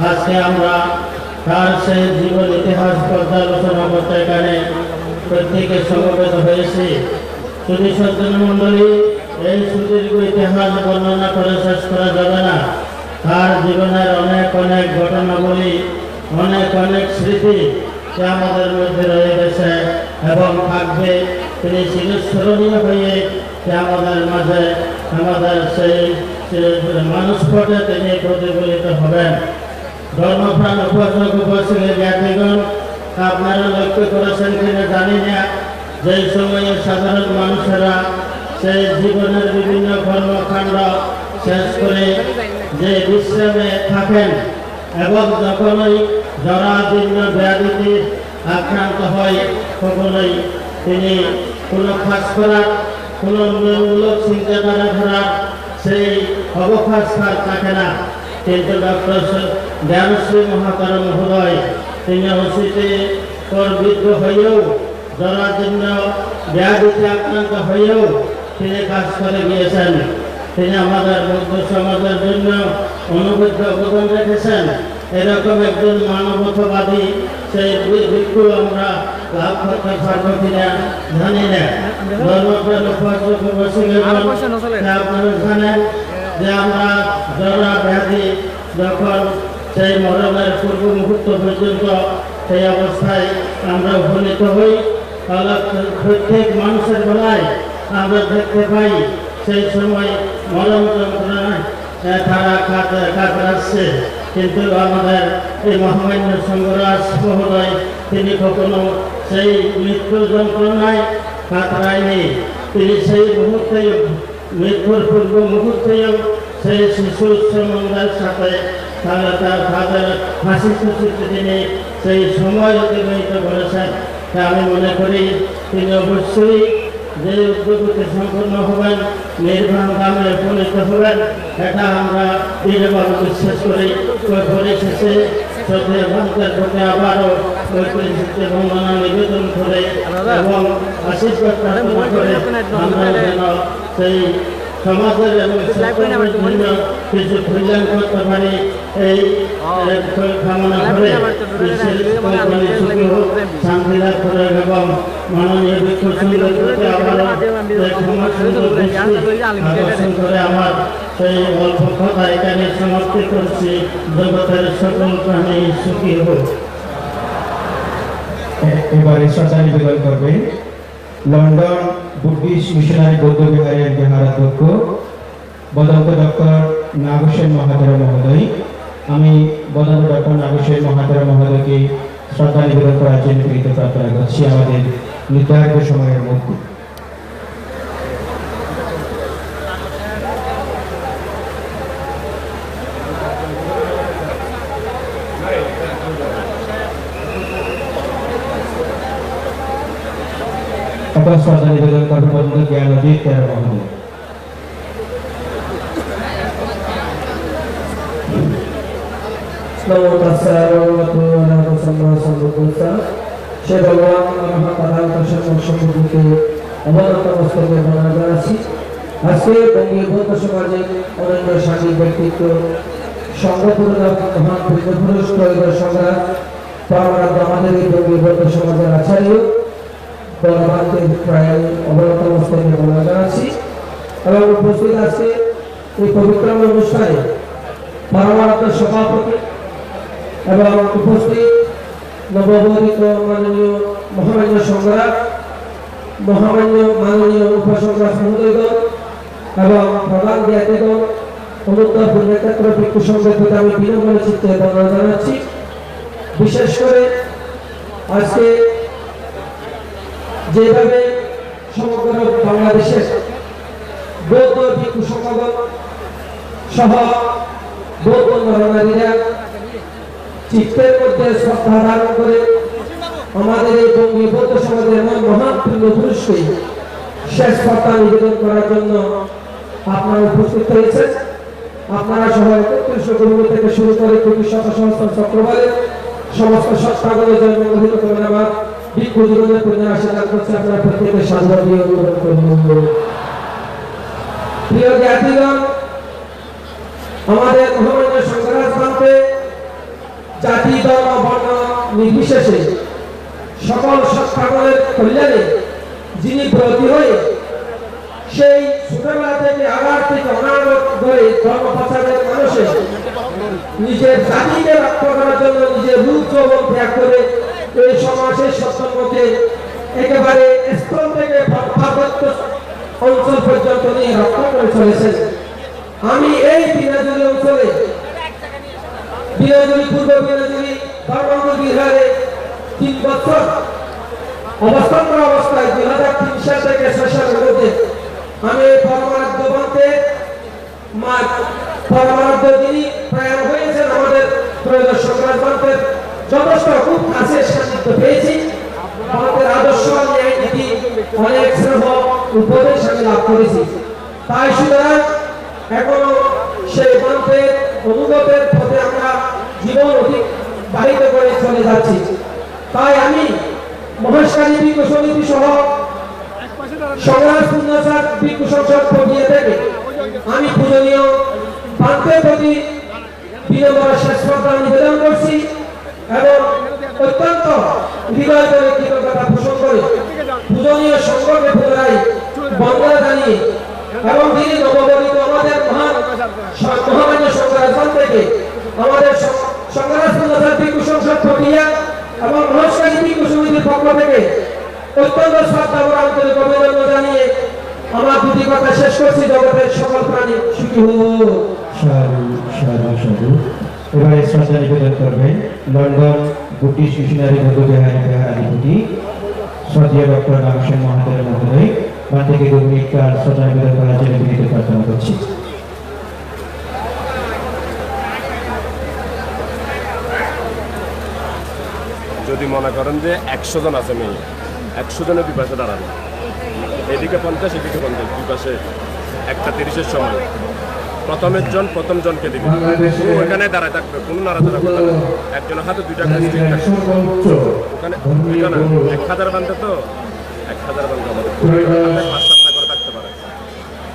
আজকে আমরা তার সেই জীবন ইতিহাস পর্যালোচনা করতে এখানে প্রত্যেকে সমবেত হয়েছি। শুধু সজ্জন মণ্ডলী, এই সুদীর্ঘ ইতিহাস বর্ণনা করে শেষ করা যাবে না। তার জীবনের অনেক অনেক ঘটনাবলী, অনেক অনেক স্মৃতি যা আমাদের মধ্যে রয়ে গেছে এবং থাকবে। তিনি চিরস্মরণীয় হয়ে যে আমাদের মাঝে আমাদের সেই মানুষপটে তিনি প্রতিফলিত হবেন। ধর্মপ্রাণ উপাসক উপাসকের জ্ঞাতিগণ, আপনারা লক্ষ্য করেছেন কিনা জানি না, যে সময়ে সাধারণ মানুষেরা সেই জীবনের বিভিন্ন কর্মকাণ্ড শেষ করে যে বিশ্রামে থাকেন এবং যখনই জরাজীর্ণ ব্যাধিতে আক্রান্ত হয় তখনই তিনি কোনো খাস করার, কোনো মূলক চিন্তাধারা করার সেই অবকাশ তার থাকে না। কিন্তু ডক্টর জ্ঞানশ্রী মহাতারা মহোদয় তিনি অসিতে করবিদ্ধ হয়েও, জরাজীর্ণ ব্যাধিতে আক্রান্ত হয়েও তিনি কাজ করে গিয়েছেন। তিনি আমাদের বৌদ্ধ সমাজের জন্য অনুবদ্ধ অবদান রেখেছেন। এরকম একজন মানবতাবাদী সেই ভিক্ষু আমরা লাভ করতে পারবো কিনা জানি না। আপনারা জানেন যে আমরা জরা ব্যাধি যখন সেই মরণের পূর্ব মুহূর্ত পর্যন্ত সেই অবস্থায় আমরা উপনীত হই, তাহলে প্রত্যেক মানুষের বেলায় আমরা দেখতে পাই সেই সময় মরণ যন্ত্রণায় তারা কাতরাচ্ছে। কিন্তু আমাদের এই মহামান্য সংঘরাজ মহোদয় তিনি কখনো সেই মৃত্যু যন্ত্রণায় কাতরায়নি। তিনি সেই মুহূর্তেই, মৃত্যুর পূর্ব মুহূর্তেও সেই শিশু শ্রমণদের সাথে তাদের হাসি খুশিতে তিনি সেই সময় অতিবাহিত করেছেন। তা আমি মনে করি তিনি অবশ্যই যে উদ্যোগকে সম্পূর্ণ হবেন, নির্বাণ দামে উপনীত হবেন, এটা আমরা দৃঢ়ভাবে বিশ্বাস করি। পরিশেষে শ্রদ্ধেয় ভক্তের প্রতি আবারও ঐতিহ্যে বন্দনা নিবেদন করে এবং আশীর্বাদ প্রার্থনা করে আমরা যেন সেই সমাজের এবং জন্য কিছু কল্যাণ করতে পারি এই কামনা করে শান্তি লাভ করে এবং মাননীয় ভিক্ষু সুন্দর করতে আবারও আকর্ষণ করে আমার সেই অল্প কথা এখানে সমাপ্তি করছি। জগতের সকল প্রাণী সুখী হোক। এবারে শ্রদ্ধা নিবেদন করবেন লন্ডন বুদ্ধিস্ট মিশনারি বৌদ্ধ বিহারের বিহারাধ্যক্ষ বদন্ত ডক্টর নাগসেন মহাতেরা মহোদয়। আমি বদন্ত ডক্টর নাগসেন মহাতেরা মহোদয়কে শ্রদ্ধা নিবেদন করার জন্য প্রীত প্রার্থনা করছি আমাদের নির্ধারিত সময়ের মধ্যে। শ্রদ্ধা নিবেদন করবেন বদন্ত জ্ঞানদীপ তেরা মহোদয়। নমো তাস্সা ভগবতো অরহতো সম্মা সম্বুদ্ধস্সা। সে ভগবান অরহত সম্বুদ্ধকে অবনত মস্তকে প্রণাম জানাচ্ছি। আজকে বঙ্গীয় বৌদ্ধ সমাজে অনন্য স্বামী ব্যক্তিত্ব সংঘপুরুষ মহান পুরুষ ত্রয়োদশ সম্রাট পরমারাধ্য আমাদের এই বঙ্গীয় বৌদ্ধ সমাজের আচার্য বলবানকে প্রায় অবনত মস্তকে প্রণাম জানাচ্ছি এবং উপস্থিত আছে এই পবিত্র অনুষ্ঠানে পরমারাধ্য সভাপতি এবং উপস্থিত নববর্ধিত মাননীয় মহামান্য সংগ্রাম, মহামান্য মাননীয় উপসংগ্রাম মহোদয়গণ এবং প্রধান জ্ঞাতিগণ, অনুত্তর পুণ্যক্ষেত্র ভিক্ষু সংঘের প্রতি আমি বিনম্র চিত্তে বন্দনা জানাচ্ছি। বিশেষ করে আজকে যেভাবে সমগ্র বাংলাদেশের বৌদ্ধ ভিক্ষু সংঘগণ সহ বৌদ্ধ নরনারীরা চিত্তের মধ্যে শ্রদ্ধা ধারণ করে আমাদের এই বঙ্গীয় বৌদ্ধ সমাজের মহান পুরুষকে শেষ শ্রদ্ধা নিবেদন করার জন্য আপনারা উপস্থিত হয়েছেন। আপনারা সহ ৩১ গুরু থেকে শুরু করে কোটি শত সহস্র চক্রবালের সমস্ত সত্তাগুলো জন্মগ্রহণ করেন আমার ভিক্ষু জীবনের পুণ্যের আশীর্বাদ করছে। আপনারা প্রত্যেকের সাধুবাদ দিয়ে অনুরোধ করুন। প্রিয় জ্ঞাতিগণ, আমাদের মহামান্য সংগ্রাম প্রান্তে জাতি ধর্ম বর্ণ নির্বিশেষে সকল সত্তাগুলোর কল্যাণে যিনি ব্রতী হয়ে সেই ছোটবেলা থেকে আগার থেকে অনাগত ধরে ধর্ম প্রচারের মানুষের নিজের জাতিকে রক্ষা করার জন্য নিজের রূপ যৌবন ত্যাগ করে এই সমাজের সত্যের মধ্যে একেবারে স্থল থেকে পার্বত্য অঞ্চল পর্যন্ত নিয়ে রক্ষা করে চলেছেন। আমি এই বিনাজুরি অঞ্চলে বিনাজুরি পূর্ব বিনাজুরি ধর্মাঙ্গ বিহারে 3 বছর অবস্থান করা অবস্থায় 2003 সাল থেকে 6 সালের মধ্যে আমি পরমারাধ্য বলতে মা পরমারাধ্য যিনি প্রয়াণ হয়েছেন আমাদের ত্রয়োদশ সংগ্রাম মন্ত্রের যথেষ্ট খুব কাছে সান্নিধ্য পেয়েছি। আমাদের আদর্শ ন্যায় নীতি অনেক স্নেহ উপদেশ আমি লাভ করেছি। তাই সুতরাং এখনো সেই মন্ত্রের অনুগতের পথে আমরা জীবন অতিবাহিত করে চলে যাচ্ছি। তাই আমি মহেশখালী ভিক্ষু সমিতি সহ সংগ্রাম পুণ্যসার ভিক্ষু সংসদ প্রক্রিয়া থেকে আমি পূজনীয় পান্থের প্রতি বিনম্র শ্রদ্ধা নিবেদন করছি এবং অত্যন্ত হৃদয় করে কৃতজ্ঞতা পোষণ করে পূজনীয় সংঘকে পুনরায় বন্দনা জানিয়ে এবং তিনি নবগঠিত আমাদের মহামান্য সংগ্রাম থেকে আমাদের সংগ্রাম পুণ্যসার ভিক্ষু সংসদ প্রক্রিয়া এবং মহেশখালী ভিক্ষু সমিতির পক্ষ থেকে অত্যন্ত শ্রদ্ধা ও আন্তরিক অভিনন্দন জানিয়ে আমার দুটি কথা শেষ করছি। জগতের সকল প্রাণী সুখী হোক। সাধু সাধু সাধু। এবারে শ্রদ্ধা নিবেদন করবেন লন্ডন ব্রিটিশ মিশনারি বিহারাধিপতি শ্রদ্ধেয় ডক্টর রামসেন মহাদেব মহোদয়। তার থেকে 2 মিনিট কাল শ্রদ্ধা নিবেদন করার জন্য বিনীত প্রার্থনা করছি। যদি মনে করেন যে 100 জন আছে মেয়ে, 100 জনের 2 পাশে দাঁড়াবে, এদিকে 50 এদিকে 50, 2 পাশে 1:30-এর সময় প্রথম জনকে দিবে, ওখানে দাঁড়ায় থাকবে, কোনো নাড়াচাড়া করবে না। একজনের হাতে 2টা স্টিক থাকবে, ওখানে 1000 বান্ধে তো 1000 বান্ধে আমাদের 5-7টা করে থাকতে পারে।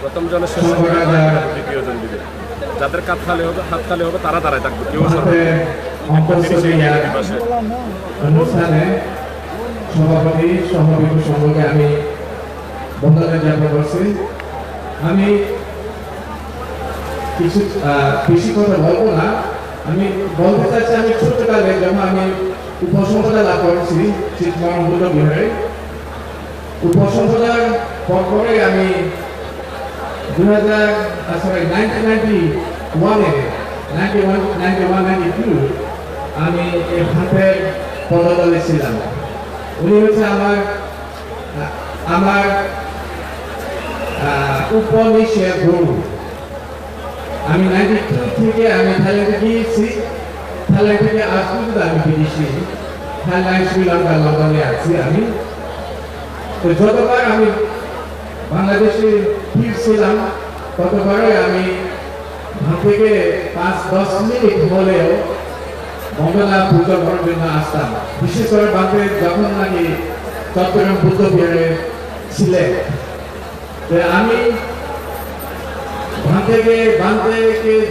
প্রথম জনের শেষে দ্বিতীয় জন দিবে, যাদের হাত খালি হবে তারা দাঁড়ায় থাকবে, কেউ অনুষ্ঠানে সভাপতি সহবিভূ সংঘকে আমি বন্দনা জ্ঞাপন করছি। আমি কিছু বেশি কথা বলবো না, আমি বলতে চাচ্ছি আমি ছোটকালে যখন আমি উপসম্পদা লাভ করেছি চিত্তমোহন বুদ্ধ বিহারে, উপসম্পদার পরে আমি 1991-92 আমি এই ভাতের পদদলে ছিলাম। উনি হচ্ছে আমার উপনিষের গুরু। আমি 92 থেকে আমি থাইল্যান্ডে গিয়েছি, থাইল্যান্ড থেকে আজ পর্যন্ত আমি বিদেশি, থাইল্যান্ড, শ্রীলঙ্কা, লন্ডনে আছি আমি। তো যতবার আমি বাংলাদেশে ফিরছিলাম ততবারই আমি ভাত থেকে 5-10 মিনিট হলেও বন্দনা পূজা করার জন্য আসতাম। বিশেষ করে বাংলাদেশ যখন নাকি চট্টগ্রাম বুদ্ধ বিহারে ছিলেন, আমি বান্ধে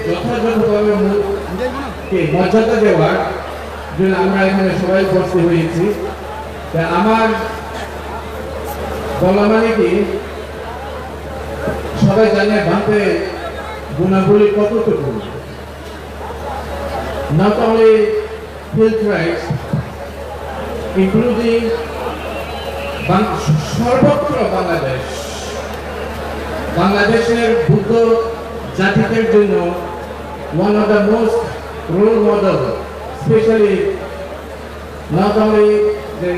যথাযথভাবে মর্যাদা দেওয়ার জন্য আমরা এখানে সবাই উপস্থিত হয়েছি। আমার বলা মানে কি, সবাই জানে বান্ধে গুণাবলী কতটুকু। Not only field rights, including সর্বত্র বাংলাদেশের বুদ্ধ জাতিদের জন্য one of the most role model, especially not only the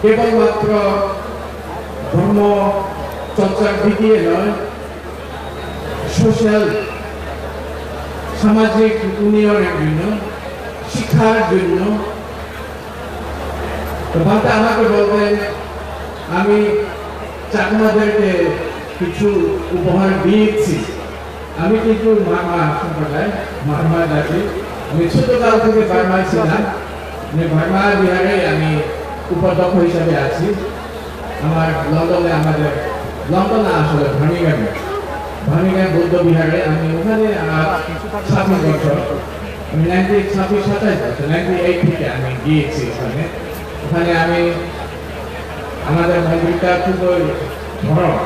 কেবলমাত্র ধর্ম চর্চার দিকে নয়, সোশ্যাল সামাজিক উন্নয়নের জন্য, শিক্ষার জন্য। বাবা আমাকে বলতেন, আমি চাকমাদেরকে কিছু উপহার দিয়েছি। আমি কিন্তু মারমা সম্প্রদায়, মারমা জাতি, আমি ছোটকাল থেকে বার্মায় ছিলাম। বার্মা বিহারে আমি উপাধ্যক্ষ হিসাবে আছি। আমার লন্ডনে লন্ডনে আসলে ভার্মিংহাম বৌদ্ধ বিহারে আমি ওখানে 26 বছর, আমি 98 থেকে আমি গিয়েছি ওখানে। আমি আমাদের মন্দিরটা খুবই ধরন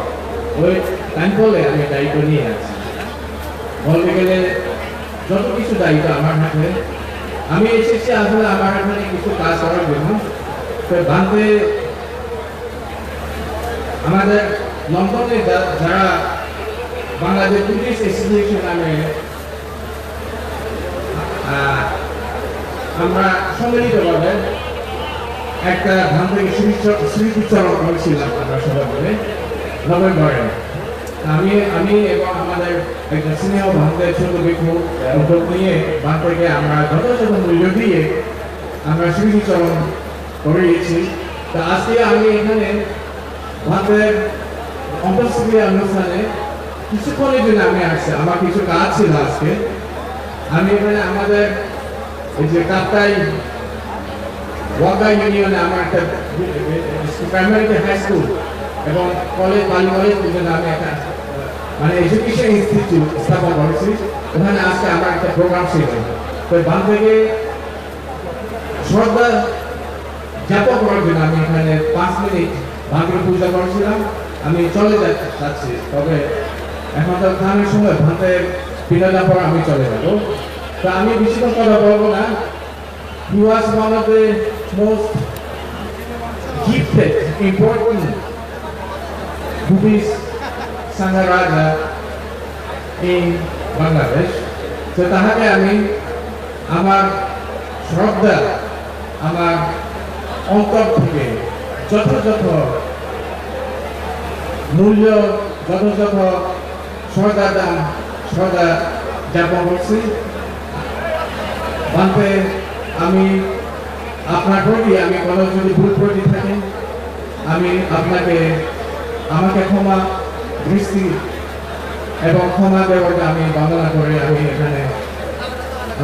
ওই টাইম বলে আমি দায়িত্ব নিয়ে আছি। বলতে গেলে যত কিছু দায়িত্ব আমার হাতে, আমি এসেছি আসলে আমার এখানে কিছু কাজ করার জন্য। তো বান্ধে আমাদের লন্ডনে যারা বাংলাদেশ পুলিশ অ্যাসোসিয়েশন নামে আমরা সম্মিলিতভাবে একটা ধান থেকে স্মৃতিচারণ করেছিলাম আমরা সবাই মিলে নভেম্বরে। আমি এবং আমাদের একটা সিনিয়র ভান্তের ছোট বিক্ষু উদ্যোগ নিয়ে বান থেকে আমরা যথাযথ মূল্য দিয়ে আমরা স্মৃতিচারণ করিয়েছি। তা আজকে আমি এখানে ভান্তের অন্তঃক্রিয়া অনুষ্ঠানে কিছুক্ষণের জন্য আমি আসছি, আমার কিছু কাজ ছিল আজকে। আমি এখানে আমাদের এই যে কাপ্তাই ওয়াগা ইউনিয়নে আমার একটা প্রাইমারি হাই স্কুল এবং কলেজ বালি কলেজ আমি একটা মানে এডুকেশন ইনস্টিটিউট স্থাপন করেছি। ওখানে আজকে আমার একটা প্রোগ্রাম ছিল। তো বান থেকে শ্রদ্ধা জ্ঞাপন করার জন্য আমি এখানে 5 মিনিট বানকে পূজা করেছিলাম। আমি চলে যাচ্ছি, তবে এখন তো ধানের সময় ভাতের পিঠা পর আমি চলে যাব। তো আমি বেশিক্ষণ কথা বলবো না। He was one of the most gifted, important Buddhist Sangharaja in Bangladesh. তো তাহাকে আমি আমার শ্রদ্ধা, আমার অন্তর থেকে যথাযথ মূল্য, যথাযথ শ্রদ্ধা জ্ঞাপন করছি। বানতে আমি আপনার প্রতি আমি কোনো যদি ভুল প্রতি থাকি আমি আমাকে ক্ষমা দৃষ্টি এবং ক্ষমা দেওয়াকে আমি বন্দনা করে আমি এখানে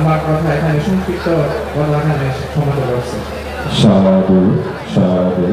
আমার কথা এখানে সংক্ষিপ্ত কথা এখানে সমাপ্ত করছি। সাধু সাধু